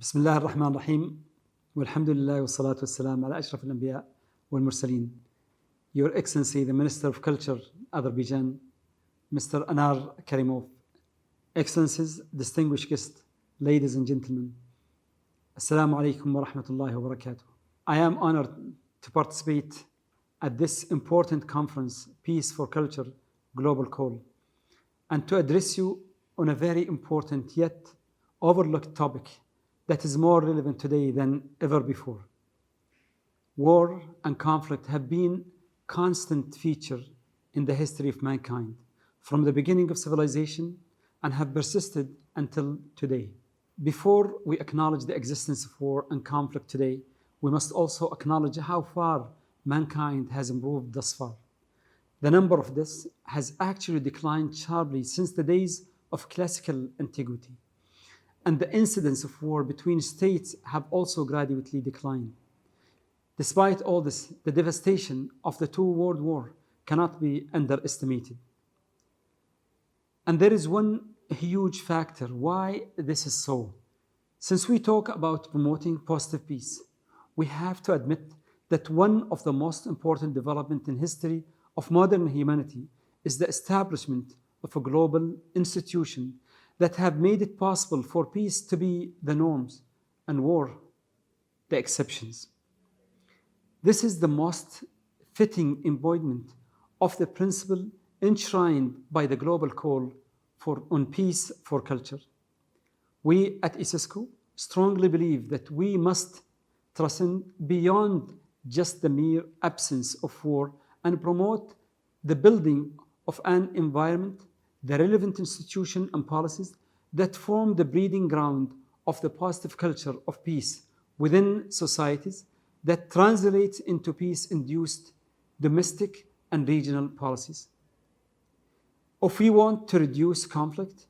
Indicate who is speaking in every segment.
Speaker 1: بسم الله الرحمن الرحيم والحمد لله والصلاة والسلام على أشرف الأنبياء والمرسلين. Your Excellency, the Minister of Culture, Azerbaijan, Mr. Anar Karimov, Excellencies, distinguished guests, ladies and gentlemen, Assalamu alaikum wa rahmatullahi wa barakatuh. I am honored to participate at this important conference, Peace4Culture Global Call, and to address you on a very important yet overlooked topic that is more relevant today than ever before. War and conflict have been a constant feature in the history of mankind from the beginning of civilization and have persisted until today. Before we acknowledge the existence of war and conflict today, we must also acknowledge how far mankind has improved thus far. The number of deaths has actually declined sharply since the days of classical antiquity, and the incidence of war between states have also gradually declined. Despite all this, the devastation of the two world wars cannot be underestimated. And there is one huge factor why this is so. Since we talk about promoting positive peace, we have to admit that one of the most important developments in history of modern humanity is the establishment of a global institution that have made it possible for peace to be the norms and war the exceptions. This is the most fitting embodiment of the principle enshrined by the global call on peace for culture. We at ICESCO strongly believe that we must transcend beyond just the mere absence of war and promote the building of an environment, the relevant institutions and policies that form the breeding ground of the positive culture of peace within societies that translates into peace-induced domestic and regional policies. If we want to reduce conflict,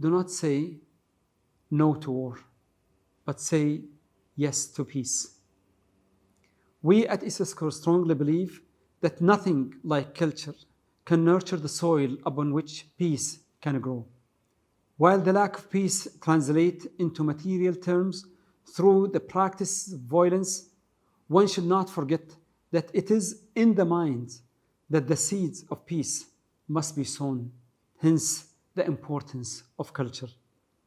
Speaker 1: do not say no to war, but say yes to peace. We at ICESCO strongly believe that nothing like culture can nurture the soil upon which peace can grow. While the lack of peace translates into material terms through the practice of violence, one should not forget that it is in the minds that the seeds of peace must be sown, hence the importance of culture.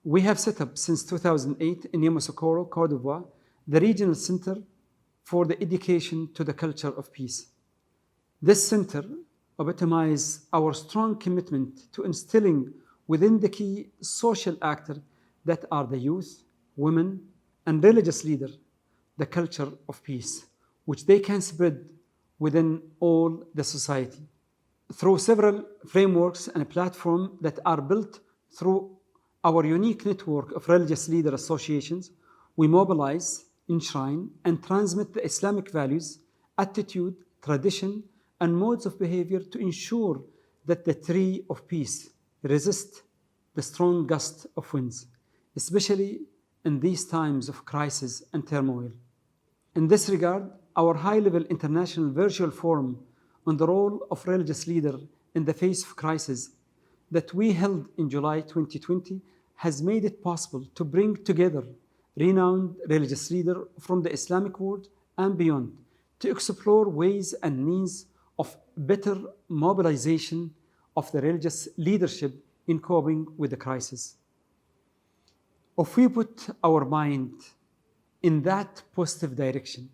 Speaker 1: We have set up since 2008 in Yamoussoukro, Côte d'Ivoire, the Regional Center for the Education to the Culture of Peace. This center epitomizes our strong commitment to instilling within the key social actors that are the youth, women, and religious leaders, the culture of peace, which they can spread within all the society. Through several frameworks and platforms that are built through our unique network of religious leader associations, we mobilize, enshrine, and transmit the Islamic values, attitude, tradition, and modes of behavior to ensure that the tree of peace resist the strong gust of winds, especially in these times of crisis and turmoil. In this regard, our high-level international virtual forum on the role of religious leader in the face of crisis that we held in July 2020 has made it possible to bring together renowned religious leaders from the Islamic world and beyond to explore ways and means of better mobilization of the religious leadership in coping with the crisis. If we put our mind in that positive direction,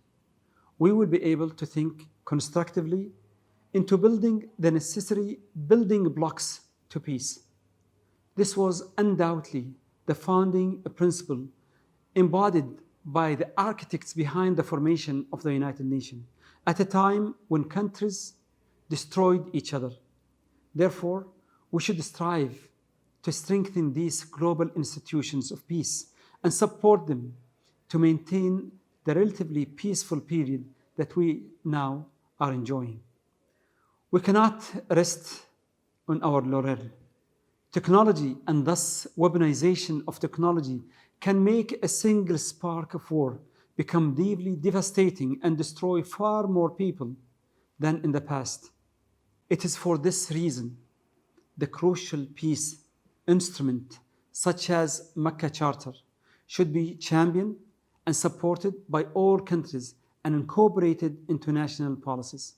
Speaker 1: we will be able to think constructively into building the necessary building blocks to peace. This was undoubtedly the founding principle embodied by the architects behind the formation of the United Nations at a time when countries destroyed each other. Therefore, we should strive to strengthen these global institutions of peace and support them to maintain the relatively peaceful period that we now are enjoying. We cannot rest on our laurel. Technology and thus weaponization of technology can make a single spark of war become deeply devastating and destroy far more people than in the past. It is for this reason the crucial peace instrument such as Mecca Charter should be championed and supported by all countries and incorporated into national policies.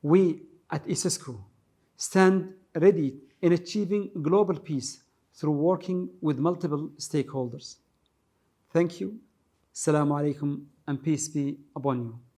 Speaker 1: We at ICESCO stand ready in achieving global peace through working with multiple stakeholders. Thank you. Assalamu alaikum and peace be upon you.